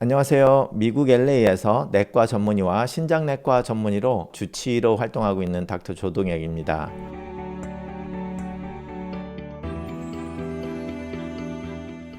안녕하세요. 미국 LA에서 내과 전문의와 신장내과 전문의로 주치의로 활동하고 있는 닥터 조동혁입니다.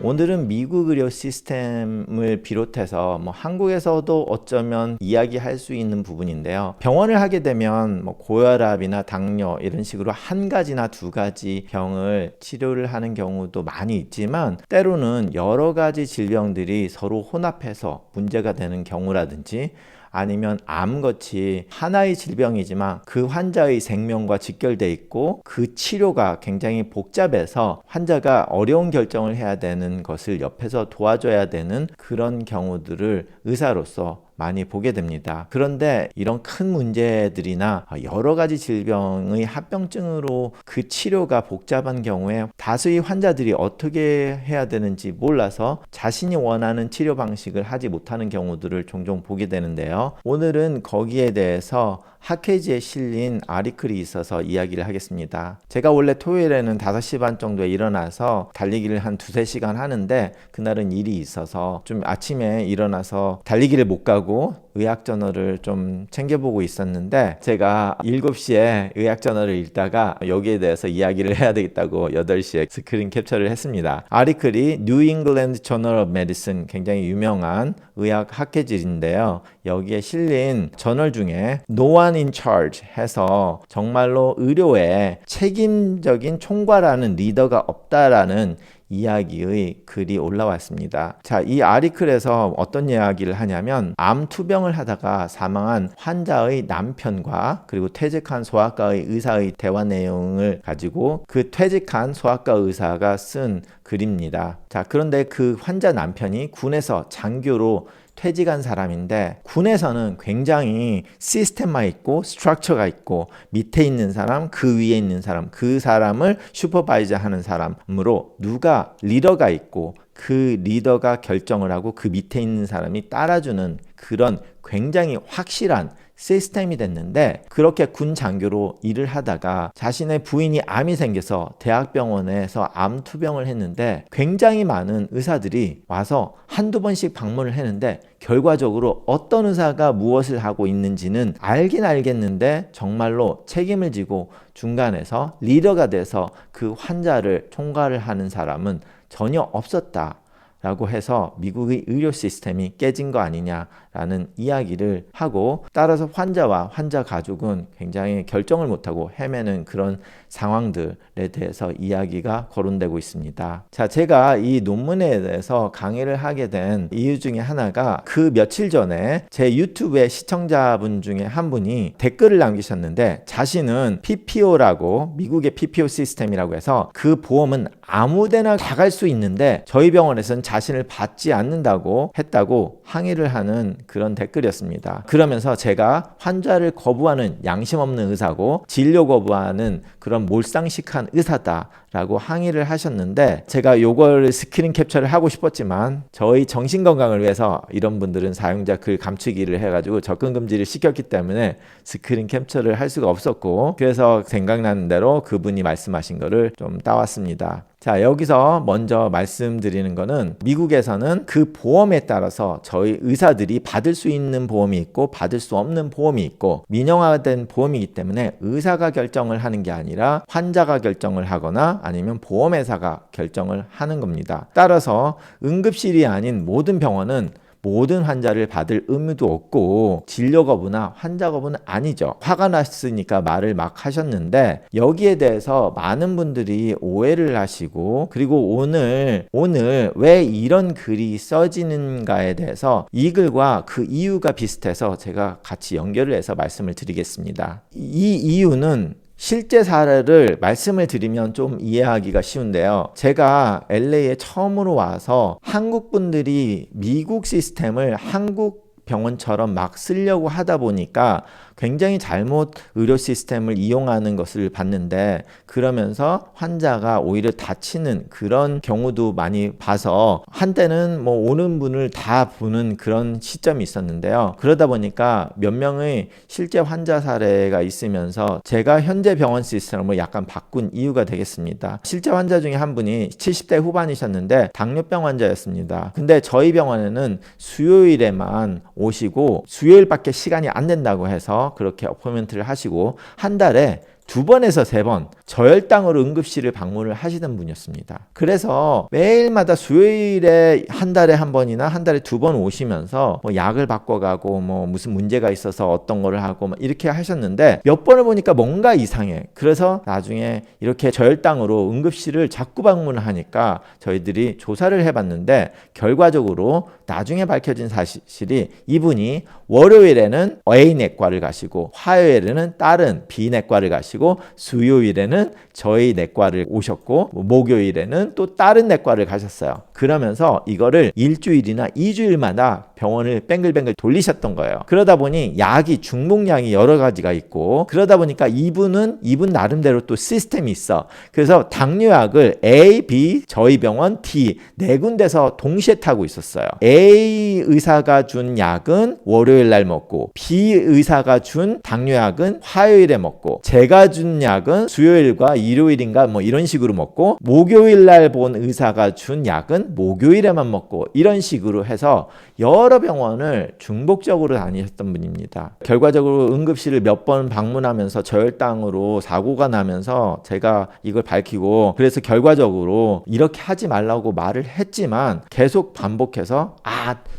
오늘은 미국 의료 시스템을 비롯해서 한국에서도 어쩌면 이야기할 수 있는 부분인데요. 병원을 하게 되면 고혈압이나 당뇨 이런 식으로 한 가지나 두 가지 병을 치료를 하는 경우도 많이 있지만 때로는 여러 가지 질병들이 서로 혼합해서 문제가 되는 경우라든지 아니면 암같이 하나의 질병이지만 그 환자의 생명과 직결돼 있고 그 치료가 굉장히 복잡해서 환자가 어려운 결정을 해야 되는 것을 옆에서 도와줘야 되는 그런 경우들을 의사로서 많이 보게 됩니다. 그런데 이런 큰 문제들이나 여러 가지 질병의 합병증으로 그 치료가 복잡한 경우에 다수의 환자들이 어떻게 해야 되는지 몰라서 자신이 원하는 치료 방식을 하지 못하는 경우들을 종종 보게 되는데요. 오늘은 거기에 대해서 학회지에 실린 아리클이 있어서 이야기를 하겠습니다. 제가 원래 토요일에는 5시 반 정도에 일어나서 달리기를 한 2-3시간 하는데 그날은 일이 있어서 좀 아침에 일어나서 달리기를 못 가고 의학저널을 좀 챙겨보고 있었는데 제가 7시에 의학저널을 읽다가 여기에 대해서 이야기를 해야 되겠다고 8시에 스크린 캡처를 했습니다. 아리클이 New England Journal of Medicine, 굉장히 유명한 의학 학회지인데요. 여기에 실린 저널 중에 No one in charge 해서 정말로 의료에 책임적인 총괄하는 리더가 없다라는 이야기의 글이 올라왔습니다. 자, 이 아리클에서 어떤 이야기를 하냐면 암 투병을 하다가 사망한 환자의 남편과 그리고 퇴직한 소아과의 의사의 대화 내용을 가지고 그 퇴직한 소아과 의사가 쓴 글입니다. 자, 그런데 그 환자 남편이 군에서 장교로 퇴직한 사람인데 군에서는 굉장히 시스템화 있고 스트럭처가 있고 밑에 있는 사람, 그 위에 있는 사람, 그 사람을 슈퍼바이저 하는 사람으로 누가 리더가 있고 그 리더가 결정을 하고 그 밑에 있는 사람이 따라주는 그런 굉장히 확실한 시스템이 됐는데 그렇게 군 장교로 일을 하다가 자신의 부인이 암이 생겨서 대학병원에서 암 투병을 했는데 굉장히 많은 의사들이 와서 한두 번씩 방문을 했는데 결과적으로 어떤 의사가 무엇을 하고 있는지는 알긴 알겠는데 정말로 책임을 지고 중간에서 리더가 돼서 그 환자를 총괄을 하는 사람은 전혀 없었다 라고 해서 미국의 의료 시스템이 깨진 거 아니냐라는 이야기를 하고 따라서 환자와 환자 가족은 굉장히 결정을 못하고 헤매는 그런 상황들에 대해서 이야기가 거론되고 있습니다. 자, 제가 이 논문에 대해서 강의를 하게 된 이유 중에 하나가 그 며칠 전에 제 유튜브의 시청자분 중에 한 분이 댓글을 남기셨는데 자신은 PPO라고 미국의 PPO 시스템이라고 해서 그 보험은 아무데나 다 갈 수 있는데 저희 병원에서는 자신을 받지 않는다고 했다고 항의를 하는 그런 댓글이었습니다. 그러면서 제가 환자를 거부하는 양심 없는 의사고 진료 거부하는 그런 몰상식한 의사다라고 항의를 하셨는데 제가 요걸 스크린 캡처를 하고 싶었지만 저희 정신건강을 위해서 이런 분들은 사용자 글 감추기를 해가지고 접근 금지를 시켰기 때문에 스크린 캡처를 할 수가 없었고 그래서 생각나는 대로 그분이 말씀하신 거를 좀 따왔습니다. 자, 여기서 먼저 말씀드리는 거는 미국에서는 그 보험에 따라서 저희 의사들이 받을 수 있는 보험이 있고 받을 수 없는 보험이 있고 민영화된 보험이기 때문에 의사가 결정을 하는 게 아니라 환자가 결정을 하거나 아니면 보험회사가 결정을 하는 겁니다. 따라서 응급실이 아닌 모든 병원은 모든 환자를 받을 의무도 없고 진료 거부나 환자 거부는 아니죠. 화가 났으니까 말을 막 하셨는데 여기에 대해서 많은 분들이 오해를 하시고 그리고 오늘 왜 이런 글이 써지는가에 대해서 이 글과 그 이유가 비슷해서 제가 같이 연결을 해서 말씀을 드리겠습니다. 이 이유는 실제 사례를 말씀을 드리면 좀 이해하기가 쉬운데요. 제가 LA에 처음으로 와서 한국 분들이 미국 시스템을 한국 병원처럼 막 쓰려고 하다 보니까 굉장히 잘못 의료 시스템을 이용하는 것을 봤는데, 그러면서 환자가 오히려 다치는 그런 경우도 많이 봐서 한때는 뭐 오는 분을 다 보는 그런 시점이 있었는데요. 그러다 보니까 몇 명의 실제 환자 사례가 있으면서 제가 현재 병원 시스템을 약간 바꾼 이유가 되겠습니다. 실제 환자 중에 한 분이 70대 후반이셨는데 당뇨병 환자였습니다. 근데 저희 병원에는 수요일에만 오시고 수요일밖에 시간이 안 된다고 해서 그렇게 어포인먼트를 하시고 한 달에 2번에서 3번 저혈당으로 응급실을 방문을 하시던 분이었습니다. 그래서 매일마다 수요일에 한 달에 한 번이나 한 달에 2번 오시면서 뭐 약을 바꿔가고 뭐 무슨 문제가 있어서 어떤 거를 하고 막 이렇게 하셨는데, 몇 번을 보니까 뭔가 이상해. 그래서 나중에 이렇게 저혈당으로 응급실을 자꾸 방문을 하니까 저희들이 조사를 해봤는데, 결과적으로 나중에 밝혀진 사실이 이분이 월요일에는 A 내과를 가시고 화요일에는 다른 B 내과를 가시고 수요일에는 저희 내과를 오셨고 목요일에는 또 다른 내과를 가셨어요. 그러면서 이거를 일주일이나 2주일마다 병원을 뱅글뱅글 돌리셨던 거예요. 그러다 보니 약이 중복량이 여러 가지가 있고, 그러다 보니까 이분 나름대로 또 시스템이 있어. 그래서 당뇨약을 A, B, 저희 병원, D 4군데서 동시에 타고 있었어요. A 의사가 준 약은 월요일 날 먹고, B 의사가 준 당뇨약은 화요일에 먹고, 제가 준 약은 수요일과 일요일인가 뭐 이런 식으로 먹고, 목요일 날 본 의사가 준 약은 목요일에만 먹고, 이런 식으로 해서 여러 병원을 중복적으로 다니셨던 분입니다. 결과적으로 응급실을 몇 번 방문하면서 저혈당으로 사고가 나면서 제가 이걸 밝히고, 그래서 결과적으로 이렇게 하지 말라고 말을 했지만 계속 반복해서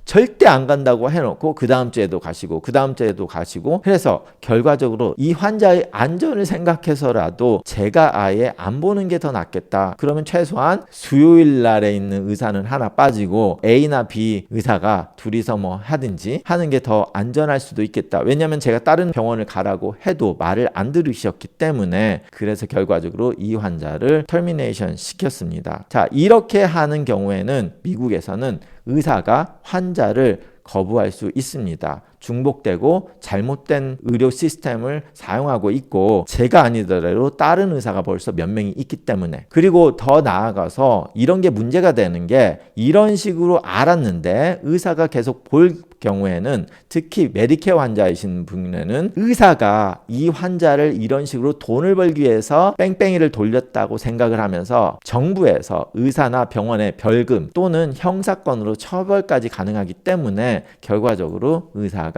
절대 안 간다고 해놓고 그 다음 주에도 가시고 그 다음 주에도 가시고, 그래서 결과적으로 이 환자의 안전을 생각해서라도 제가 아예 안 보는 게 더 낫겠다. 그러면 최소한 수요일 날에 있는 의사는 하나 빠지고 A나 B 의사가 둘이서 뭐 하든지 하는 게 더 안전할 수도 있겠다. 왜냐하면 제가 다른 병원을 가라고 해도 말을 안 들으셨기 때문에, 그래서 결과적으로 이 환자를 터미네이션 시켰습니다. 자, 이렇게 하는 경우에는 미국에서는 의사가 환자를 거부할 수 있습니다. 중복되고 잘못된 의료 시스템을 사용하고 있고, 제가 아니더라도 다른 의사가 벌써 몇 명이 있기 때문에. 그리고 더 나아가서 이런 게 문제가 되는 게, 이런 식으로 알았는데 의사가 계속 볼 경우에는, 특히 메디케어 환자이신 분에는 의사가 이 환자를 이런 식으로 돈을 벌기 위해서 뺑뺑이를 돌렸다고 생각을 하면서 정부에서 의사나 병원에 벌금 또는 형사건으로 처벌까지 가능하기 때문에 결과적으로 의사가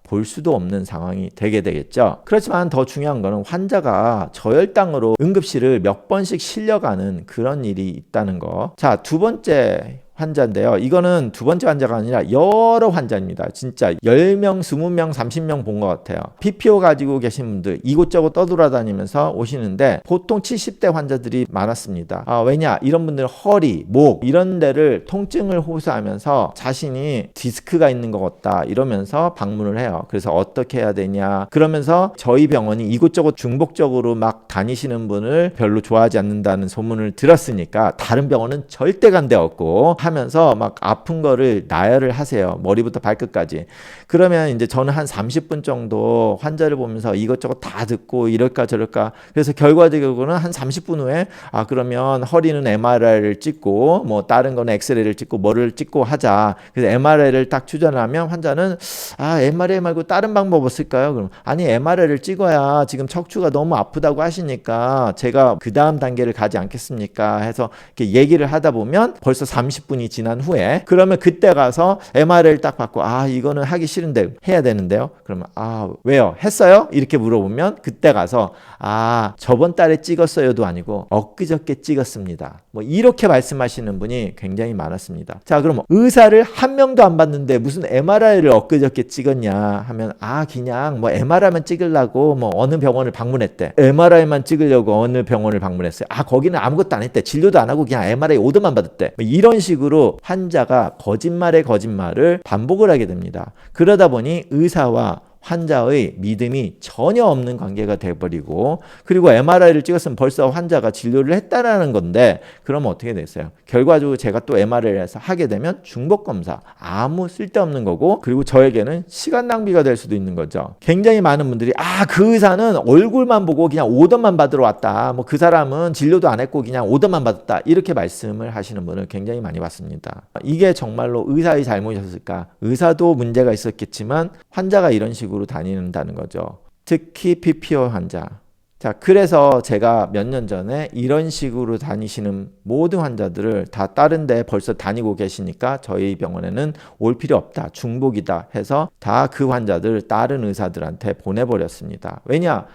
볼 수도 없는 상황이 되게 되겠죠. 그렇지만 더 중요한 거는 환자가 저혈당으로 응급실을 몇 번씩 실려가는 그런 일이 있다는 거. 자, 2번째 환자인데요. 이거는 2번째 환자가 아니라 여러 환자입니다. 진짜 10명, 20명, 30명 본 것 같아요. PPO 가지고 계신 분들 이곳저곳 떠돌아다니면서 오시는데 보통 70대 환자들이 많았습니다. 왜냐? 이런 분들 허리, 목 이런 데를 통증을 호소하면서 자신이 디스크가 있는 것 같다 이러면서 방문을 해요. 그래서 어떻게 해야 되냐? 그러면서 저희 병원이 이곳저곳 중복적으로 막 다니시는 분을 별로 좋아하지 않는다는 소문을 들었으니까 다른 병원은 절대 간 데 없고 하면서 막 아픈 거를 나열을 하세요. 머리부터 발끝까지. 그러면 이제 저는 한 30분 정도 환자를 보면서 이것저것 다 듣고 이럴까 저럴까. 그래서 결과적으로는 한 30분 후에 그러면 허리는 MRI를 찍고 뭐 다른 거는 엑스레이를 찍고 뭐를 찍고 하자. 그래서 MRI를 딱 추천을 하면 환자는 MRI 말고 다른 방법 없을까요? 그럼 아니 MRI를 찍어야 지금 척추가 너무 아프다고 하시니까 제가 그 다음 단계를 가지 않겠습니까? 해서 이렇게 얘기를 하다 보면 벌써 30분이 지난 후에, 그러면 그때 가서 MRI를 딱 받고 이거는 하기 싫은데 해야 되는데요. 그러면 왜요? 했어요? 이렇게 물어보면 그때 가서 저번 달에 찍었어요도 아니고 엊그저께 찍었습니다. 뭐 이렇게 말씀하시는 분이 굉장히 많았습니다. 자, 그럼 의사를 한 명도 안 봤는데 무슨 MRI를 엊그저께 찍었냐 하면 그냥 뭐 MRI만 찍으려고 뭐 어느 병원을 방문했대. MRI만 찍으려고 어느 병원을 방문했어요. 거기는 아무것도 안 했대. 진료도 안 하고 그냥 MRI 오더만 받았대. 뭐 이런 식으로 환자가 거짓말에 거짓말을 반복을 하게 됩니다. 그러다 보니 의사와 환자의 믿음이 전혀 없는 관계가 돼버리고, 그리고 MRI를 찍었으면 벌써 환자가 진료를 했다라는 건데, 그러면 어떻게 됐어요? 결과적으로 제가 또 MRI에서 하게 되면 중복검사, 아무 쓸데없는 거고, 그리고 저에게는 시간 낭비가 될 수도 있는 거죠. 굉장히 많은 분들이 그 의사는 얼굴만 보고 그냥 오더만 받으러 왔다, 뭐 그 사람은 진료도 안 했고 그냥 오더만 받았다, 이렇게 말씀을 하시는 분을 굉장히 많이 봤습니다. 이게 정말로 의사의 잘못이었을까? 의사도 문제가 있었겠지만 환자가 이런 식으로 다닌다는 거죠. 특히 PPO 환자. 자, 그래서 제가 몇 년 전에 이런 식으로 다니시는 모든 환자들을 다 다른 데 벌써 다니고 계시니까 저희 병원에는 올 필요 없다, 중복이다 해서 다 그 환자들 다른 의사들한테 보내버렸습니다. 왜냐?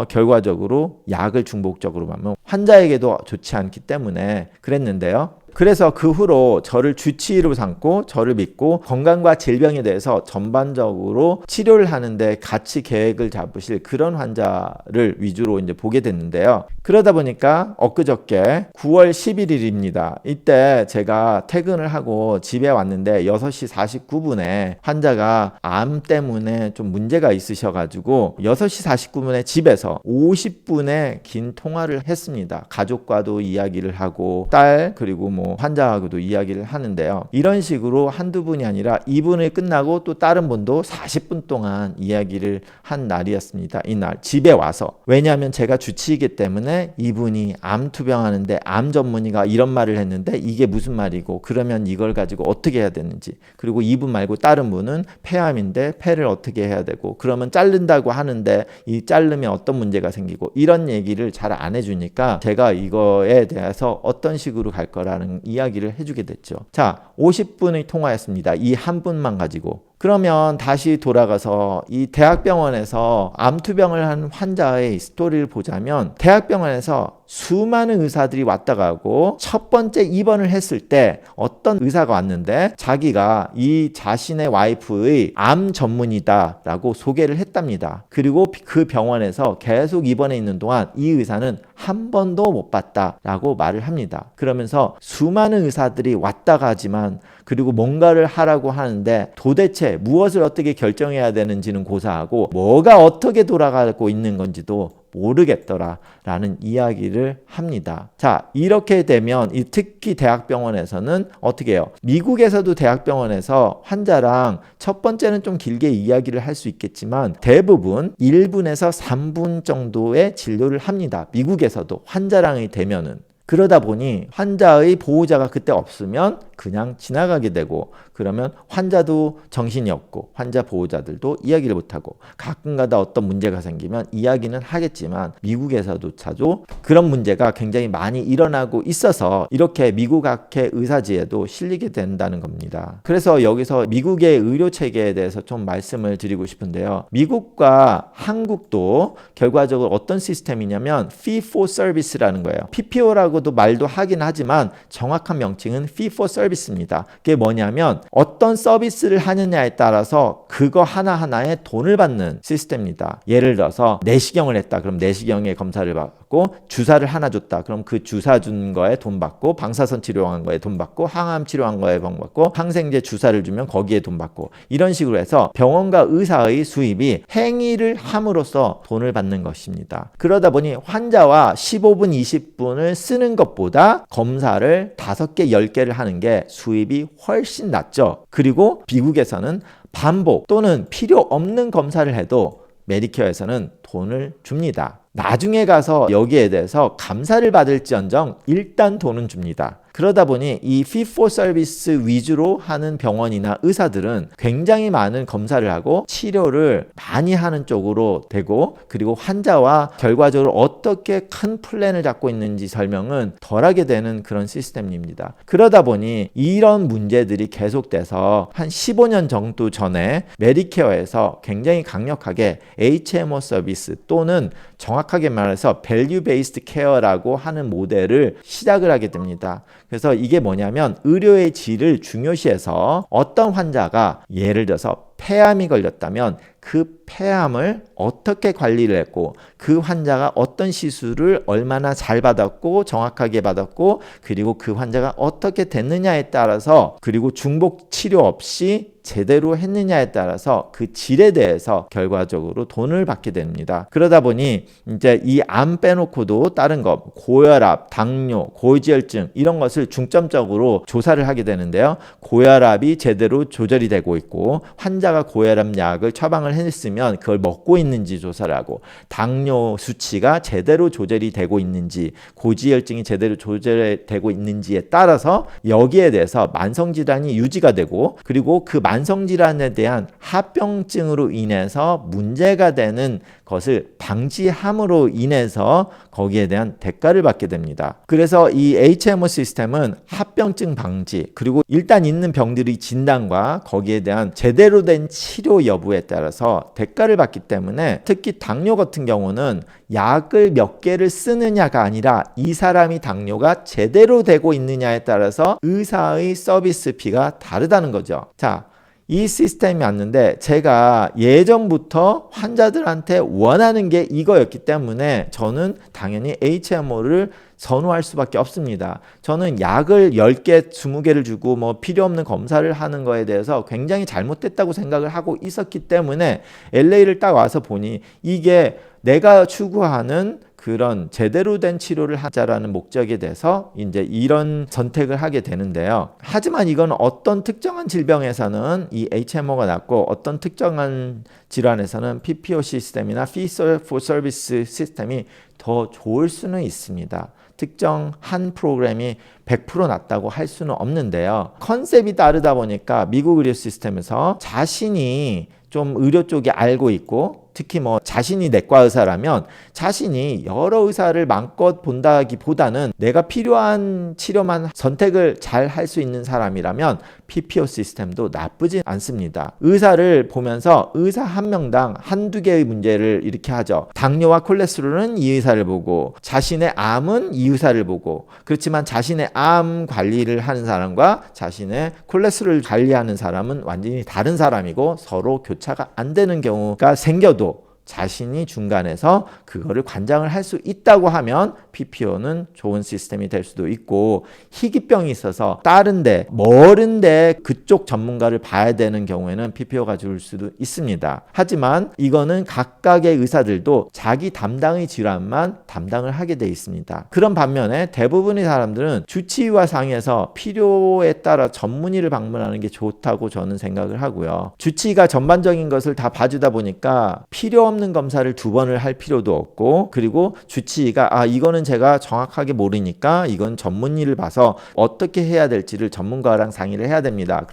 결과적으로 약을 중복적으로 하면 환자에게도 좋지 않기 때문에 그랬는데요. 그래서 그 후로 저를 주치의로 삼고 저를 믿고 건강과 질병에 대해서 전반적으로 치료를 하는데 같이 계획을 잡으실 그런 환자를 위주로 이제 보게 됐는데요. 그러다 보니까 엊그저께 9월 11일입니다. 이때 제가 퇴근을 하고 집에 왔는데 6시 49분에 환자가 암 때문에 좀 문제가 있으셔가지고 6시 49분에 집에서 50분의 긴 통화를 했습니다. 가족과도 이야기를 하고 딸 그리고 환자하고도 이야기를 하는데요. 이런 식으로 한두 분이 아니라 이분이 끝나고 또 다른 분도 40분 동안 이야기를 한 날이었습니다. 이날 집에 와서. 왜냐하면 제가 주치이기 때문에 이분이 암 투병하는데 암 전문의가 이런 말을 했는데 이게 무슨 말이고 그러면 이걸 가지고 어떻게 해야 되는지, 그리고 이분 말고 다른 분은 폐암인데 폐를 어떻게 해야 되고 그러면 자른다고 하는데 이 자르면 어떤 문제가 생기고, 이런 얘기를 잘 안 해주니까 제가 이거에 대해서 어떤 식으로 갈 거라는 이야기를 해주게 됐죠. 자, 50분의 통화였습니다. 이 한 분만 가지고. 그러면 다시 돌아가서 이 대학병원에서 암투병을 한 환자의 스토리를 보자면, 대학병원에서 수많은 의사들이 왔다 가고 첫 번째 입원을 했을 때 어떤 의사가 왔는데 자기가 이 자신의 와이프의 암 전문이다 라고 소개를 했답니다. 그리고 그 병원에서 계속 입원해 있는 동안 이 의사는 한 번도 못 봤다 라고 말을 합니다. 그러면서 수많은 의사들이 왔다 가지만, 그리고 뭔가를 하라고 하는데 도대체 무엇을 어떻게 결정해야 되는지는 고사하고 뭐가 어떻게 돌아가고 있는 건지도 모르겠더라 라는 이야기를 합니다. 자, 이렇게 되면 특히 대학병원에서는 어떻게 해요? 미국에서도 대학병원에서 환자랑 첫 번째는 좀 길게 이야기를 할 수 있겠지만 대부분 1분에서 3분 정도의 진료를 합니다. 미국에서도 환자랑이 되면은. 그러다 보니 환자의 보호자가 그때 없으면 그냥 지나가게 되고, 그러면 환자도 정신이 없고 환자 보호자들도 이야기를 못하고, 가끔가다 어떤 문제가 생기면 이야기는 하겠지만 미국에서조차도 그런 문제가 굉장히 많이 일어나고 있어서 이렇게 미국학회 의사지에도 실리게 된다는 겁니다. 그래서 여기서 미국의 의료 체계에 대해서 좀 말씀을 드리고 싶은데요. 미국과 한국도 결과적으로 어떤 시스템이냐면 fee for service라는 거예요. PPO라고도 말도 하긴 하지만 정확한 명칭은 fee for service입니다. 그게 뭐냐면 어떤 서비스를 하느냐에 따라서 그거 하나하나에 돈을 받는 시스템입니다. 예를 들어서 내시경을 했다. 그럼 내시경의 검사를 받고, 주사를 하나 줬다. 그럼 그 주사 준 거에 돈 받고, 방사선 치료한 거에 돈 받고, 항암 치료한 거에 돈 받고, 항생제 주사를 주면 거기에 돈 받고, 이런 식으로 해서 병원과 의사의 수입이 행위를 함으로써 돈을 받는 것입니다. 그러다 보니 환자와 15분, 20분을 쓰는 것보다 검사를 5개, 10개를 하는 게 수입이 훨씬 낮죠. 그리고 미국에서는 반복 또는 필요 없는 검사를 해도 메디케어에서는 돈을 줍니다. 나중에 가서 여기에 대해서 감사를 받을지언정 일단 돈은 줍니다. 그러다 보니 이 fee for service 위주로 하는 병원이나 의사들은 굉장히 많은 검사를 하고 치료를 많이 하는 쪽으로 되고, 그리고 환자와 결과적으로 어떻게 큰 플랜을 잡고 있는지 설명은 덜하게 되는 그런 시스템입니다. 그러다 보니 이런 문제들이 계속돼서 한 15년 정도 전에 메디케어에서 굉장히 강력하게 HMO 서비스 또는 정확하게 말해서 Value Based Care라고 하는 모델을 시작을 하게 됩니다. 그래서 이게 뭐냐면 의료의 질을 중요시해서 어떤 환자가 예를 들어서 폐암이 걸렸다면 그 폐암을 어떻게 관리를 했고 그 환자가 어떤 시술을 얼마나 잘 받았고 정확하게 받았고 그리고 그 환자가 어떻게 됐느냐에 따라서 그리고 중복 치료 없이 제대로 했느냐에 따라서 그 질에 대해서 결과적으로 돈을 받게 됩니다. 그러다 보니 이제 이 암 빼놓고도 다른 거 고혈압, 당뇨, 고지혈증 이런 것을 중점적으로 조사를 하게 되는데요. 고혈압이 제대로 조절이 되고 있고 환자가 고혈압 약을 처방을 했으면 그걸 먹고 있는지 조사를 하고 당뇨 수치가 제대로 조절이 되고 있는지 고지혈증이 제대로 조절되고 있는지에 따라서 여기에 대해서 만성질환이 유지가 되고 그리고 그 만성질환에 대한 합병증으로 인해서 문제가 되는 것을 방지함으로 인해서 거기에 대한 대가를 받게 됩니다. 그래서 이 HMO 시스템은 합병증 방지 그리고 일단 있는 병들의 진단과 거기에 대한 제대로 된 치료 여부에 따라서 대가를 받기 때문에 특히 당뇨 같은 경우는 약을 몇 개를 쓰느냐가 아니라 이 사람이 당뇨가 제대로 되고 있느냐에 따라서 의사의 서비스 피가 다르다는 거죠. 자, 이 시스템이 왔는데 제가 예전부터 환자들한테 원하는 게 이거였기 때문에 저는 당연히 HMO를 선호할 수밖에 없습니다. 저는 약을 10개, 20개를 주고 뭐 필요 없는 검사를 하는 거에 대해서 굉장히 잘못됐다고 생각을 하고 있었기 때문에 LA를 딱 와서 보니 이게 내가 추구하는 그런 제대로 된 치료를 하자라는 목적에 대해서 이제 이런 선택을 하게 되는데요. 하지만 이건 어떤 특정한 질병에서는 이 HMO가 낫고 어떤 특정한 질환에서는 PPO 시스템이나 Fee for Service 시스템이 더 좋을 수는 있습니다. 특정 한 프로그램이 100% 낫다고 할 수는 없는데요. 컨셉이 다르다 보니까 미국 의료 시스템에서 자신이 좀 의료 쪽에 알고 있고 특히 뭐 자신이 내과 의사라면 자신이 여러 의사를 마음껏 본다기보다는 내가 필요한 치료만 선택을 잘 할 수 있는 사람이라면 PPO 시스템도 나쁘지 않습니다. 의사를 보면서 의사 한 명당 한두 개의 문제를 이렇게 하죠. 당뇨와 콜레스테롤은 이 의사를 보고 자신의 암은 이 의사를 보고 그렇지만 자신의 암 관리를 하는 사람과 자신의 콜레스테롤 관리하는 사람은 완전히 다른 사람이고 서로 교차가 안 되는 경우가 생겨도 자신이 중간에서 그거를 관장을 할 수 있다고 하면 PPO는 좋은 시스템이 될 수도 있고 희귀병이 있어서 다른데 멀은데 그쪽 전문가를 봐야 되는 경우에는 PPO가 좋을 수도 있습니다. 하지만 이거는 각각의 의사들도 자기 담당의 질환만 담당을 하게 돼 있습니다. 그런 반면에 대부분의 사람들은 주치의와 상의해서 필요에 따라 전문의를 방문하는 게 좋다고 저는 생각을 하고요. 주치의가 전반적인 것을 다 봐주다 보니까 필요 없는 검사를 2번을 할 필요도 없고 그리고 주치의가 이거는 제가 정확하게 모르니까 이건 전문의를 봐서 어떻게 해야 될지를 전문가랑 상의를 해야 됩니다.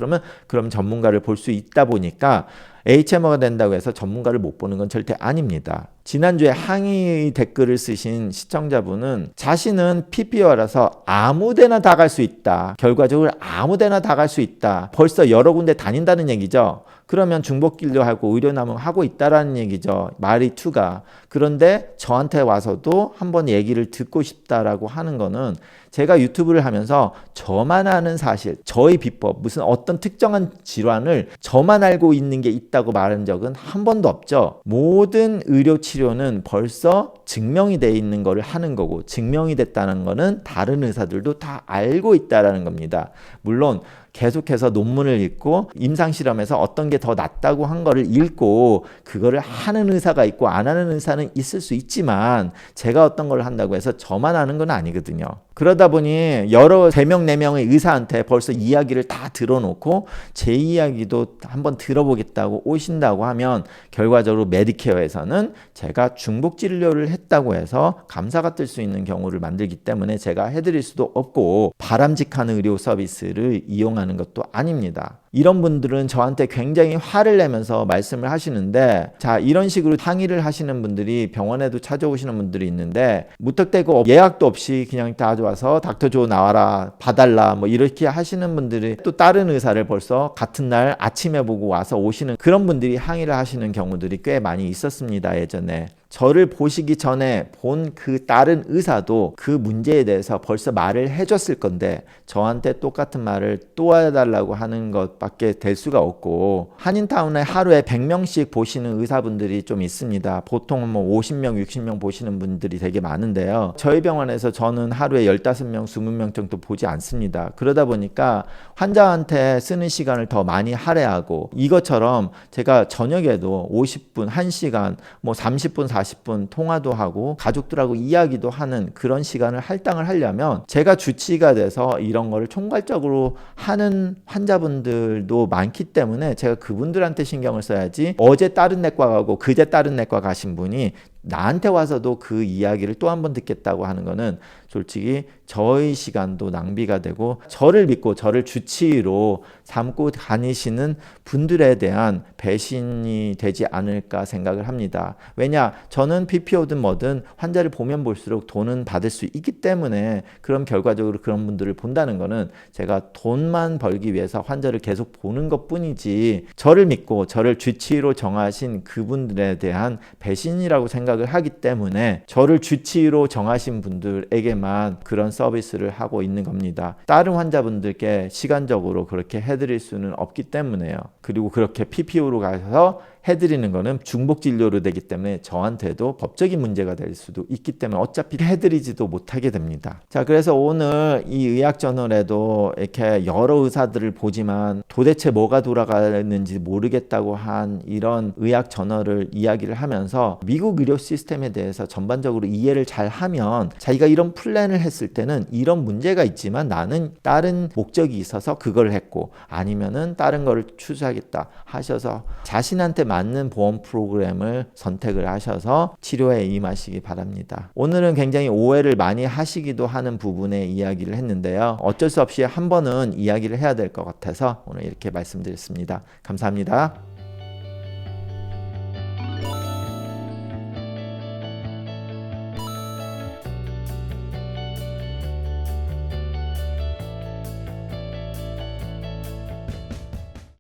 그럼 전문가를 볼 수 있다 보니까 HMO가 된다고 해서 전문가를 못 보는 건 절대 아닙니다. 지난주에 항의 댓글을 쓰신 시청자분은 자신은 PPO라서 아무데나 다 갈 수 있다. 결과적으로 아무데나 다 갈 수 있다. 벌써 여러 군데 다닌다는 얘기죠. 그러면 중복진료 하고 의료남용 하고 있다라는 얘기죠. 말이 투가. 그런데 저한테 와서도 한번 얘기를 듣고 싶다라고 하는 거는 제가 유튜브를 하면서 저만 아는 사실, 저의 비법, 무슨 어떤 특정한 질환을 저만 알고 있는 게 있다고 말한 적은 한 번도 없죠. 모든 의료 치료는 벌써 증명이 돼 있는 거를 하는 거고 증명이 됐다는 거는 다른 의사들도 다 알고 있다라는 겁니다. 물론 계속해서 논문을 읽고 임상실험에서 어떤 게 더 낫다고 한 거를 읽고 그거를 하는 의사가 있고 안 하는 의사는 있을 수 있지만 제가 어떤 걸 한다고 해서 저만 아는 건 아니거든요. 그러다 보니 여러 3명, 4명의 의사한테 벌써 이야기를 다 들어놓고 제 이야기도 한번 들어보겠다고 오신다고 하면 결과적으로 메디케어에서는 제가 중복 진료를 했다고 해서 감사가 뜰 수 있는 경우를 만들기 때문에 제가 해드릴 수도 없고 바람직한 의료 서비스를 이용하는 것도 아닙니다. 이런 분들은 저한테 굉장히 화를 내면서 말씀을 하시는데 자 이런 식으로 항의를 하시는 분들이 병원에도 찾아오시는 분들이 있는데 무턱대고 예약도 없이 그냥 다 와서 닥터조 나와라 봐달라 뭐 이렇게 하시는 분들이 또 다른 의사를 벌써 같은 날 아침에 보고 와서 오시는 그런 분들이 항의를 하시는 경우들이 꽤 많이 있었습니다. 예전에 저를 보시기 전에 본 그 다른 의사도 그 문제에 대해서 벌써 말을 해줬을 건데 저한테 똑같은 말을 또 해달라고 하는 것밖에 될 수가 없고, 한인타운에 하루에 100명씩 보시는 의사분들이 좀 있습니다. 보통 뭐 50명, 60명 보시는 분들이 되게 많은데요. 저희 병원에서 저는 하루에 15명, 20명 정도 보지 않습니다. 그러다 보니까 환자한테 쓰는 시간을 더 많이 할애하고, 이것처럼 제가 저녁에도 50분, 1시간, 뭐 30분, 40분 통화도 하고 가족들하고 이야기도 하는 그런 시간을 할당을 하려면 제가 주치의가 돼서 이런 거를 총괄적으로 하는 환자분들도 많기 때문에 제가 그분들한테 신경을 써야지, 어제 다른 내과 가고 그제 다른 내과 가신 분이 나한테 와서도 그 이야기를 또 한 번 듣겠다고 하는 거는 솔직히 저희 시간도 낭비가 되고, 저를 믿고 저를 주치의로 삼고 다니시는 분들에 대한 배신이 되지 않을까 생각을 합니다. 왜냐, 저는 PPO든 뭐든 환자를 보면 볼수록 돈은 받을 수 있기 때문에, 그럼 결과적으로 그런 분들을 본다는 거는 제가 돈만 벌기 위해서 환자를 계속 보는 것 뿐이지, 저를 믿고 저를 주치의로 정하신 그분들에 대한 배신이라고 생각을 하기 때문에 저를 주치의로 정하신 분들에게만 그런 서비스를 하고 있는 겁니다. 다른 환자분들께 시간적으로 그렇게 해드릴 수는 없기 때문에요. 그리고 그렇게 PPO로 가서 해드리는 거는 중복 진료로 되기 때문에 저한테도 법적인 문제가 될 수도 있기 때문에 어차피 해드리지도 못하게 됩니다. 자, 그래서 오늘 이 의학저널에도 이렇게 여러 의사들을 보지만 도대체 뭐가 돌아가는지 모르겠다고 한 이런 의학저널을 이야기를 하면서, 미국 의료 시스템에 대해서 전반적으로 이해를 잘 하면 자기가 이런 플랜을 했을 때는 이런 문제가 있지만 나는 다른 목적이 있어서 그걸 했고, 아니면은 다른 거를 추수하겠다 하셔서 자신한테 맞는 보험 프로그램을 선택을 하셔서 치료에 임하시기 바랍니다. 오늘은 굉장히 오해를 많이 하시기도 하는 부분에 이야기를 했는데요. 어쩔 수 없이 한 번은 이야기를 해야 될 것 같아서 오늘 이렇게 말씀드렸습니다. 감사합니다.